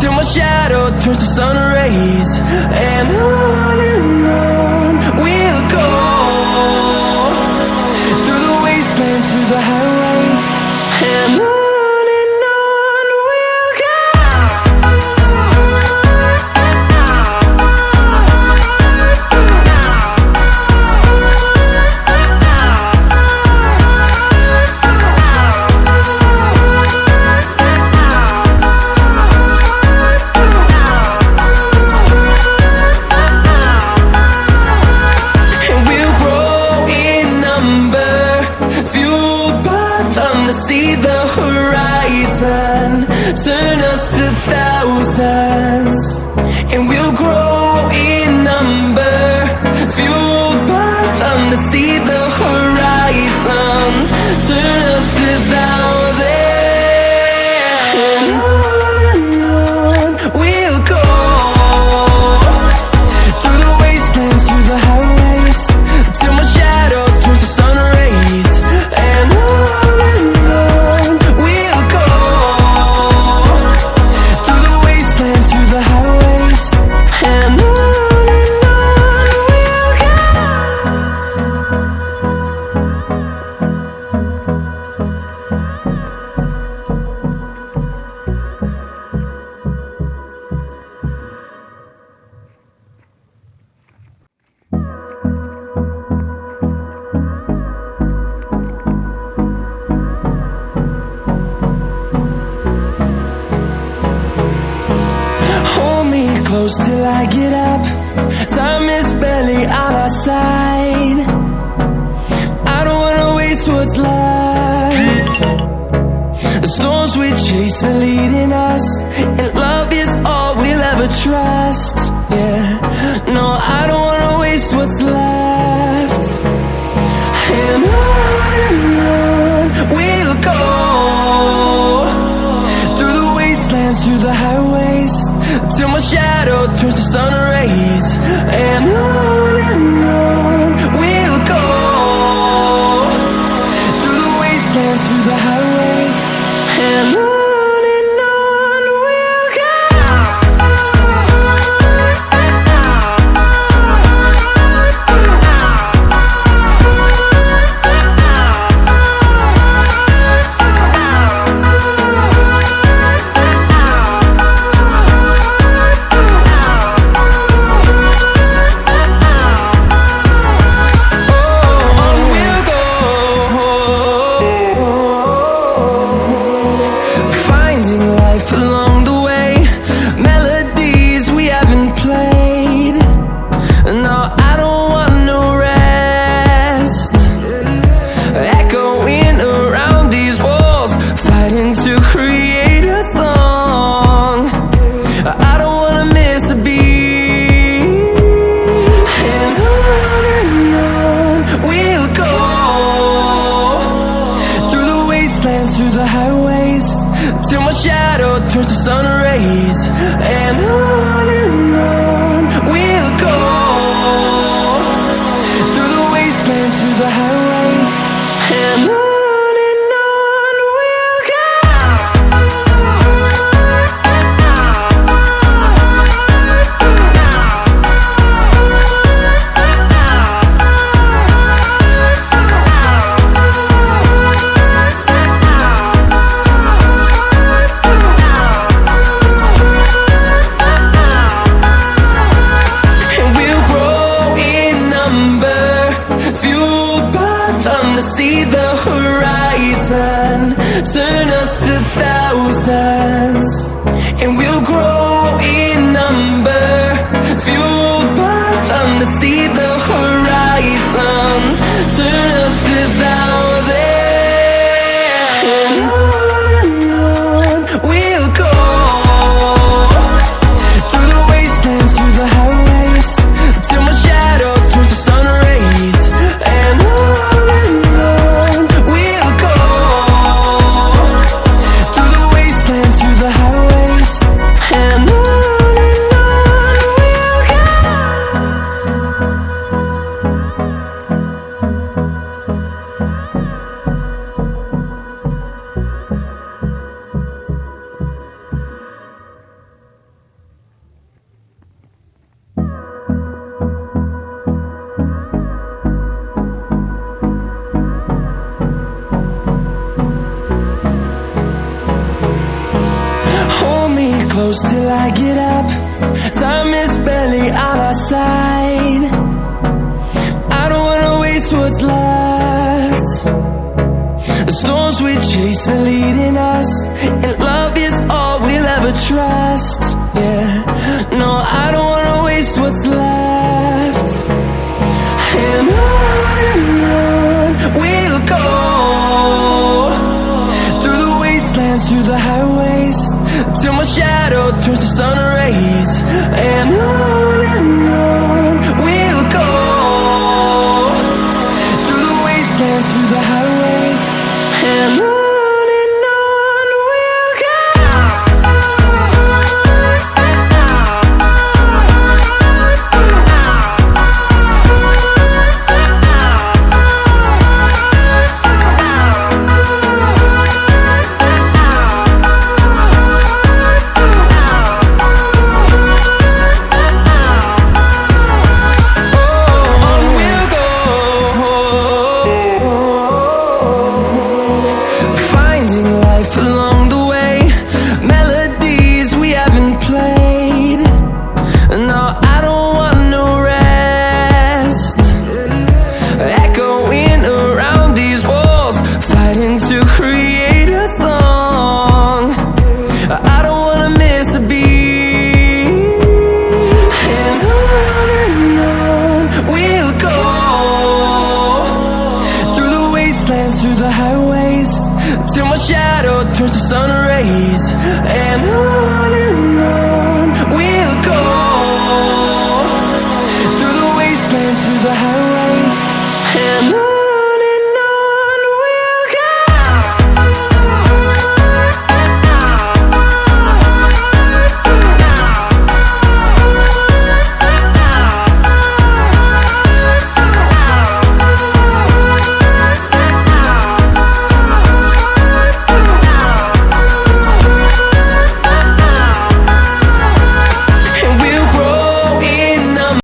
till my shadow turns to sun rays. And on we'll go, through the wastelands, through the highways, and on we'll go. See the horizon, turn us to thousands, and we'll grow in number, fueled by them. To see the horizon, turn us to thousands, and on we'll go, through the wastelands, through the highways, till my shadow turns to sun rays. And close till I get up, time is barely on our side. I don't wanna waste what's left. The storms we chase are leading us, and love is all we'll ever trust. Yeah, no, I don't wanna waste what's left. And on we'll go, through the wastelands, through the highways, till my shadow turns to sun rays. And on we'll go, through the wastelands, through the highways, and on we'll go. Through the highways, till my shadow turns to sun rays. And on we'll go, through the wastelands, through the highways, and on we'll go. See the horizon, turn us to thousands, and we'll grow in number, fueled by them. To see the horizon, turn us to thousands, and on we'll go, through the wastelands, through the highways, till my shadow turns to sun rays. And through the highways, and on we'll go. close till I get up. Time is barely on our side. I don't wanna waste what's left. The storms we chase are leading us, and love is all we'll ever trust. Yeah, no, I don't wanna waste what's left. And on we'll go, through the wastelands, through the highways, till my shadow turns to sun rays. And on we'll go, through the wastelands, through the highways, and on we'll go. Through the highways, till my shadow turns to sun rays. And on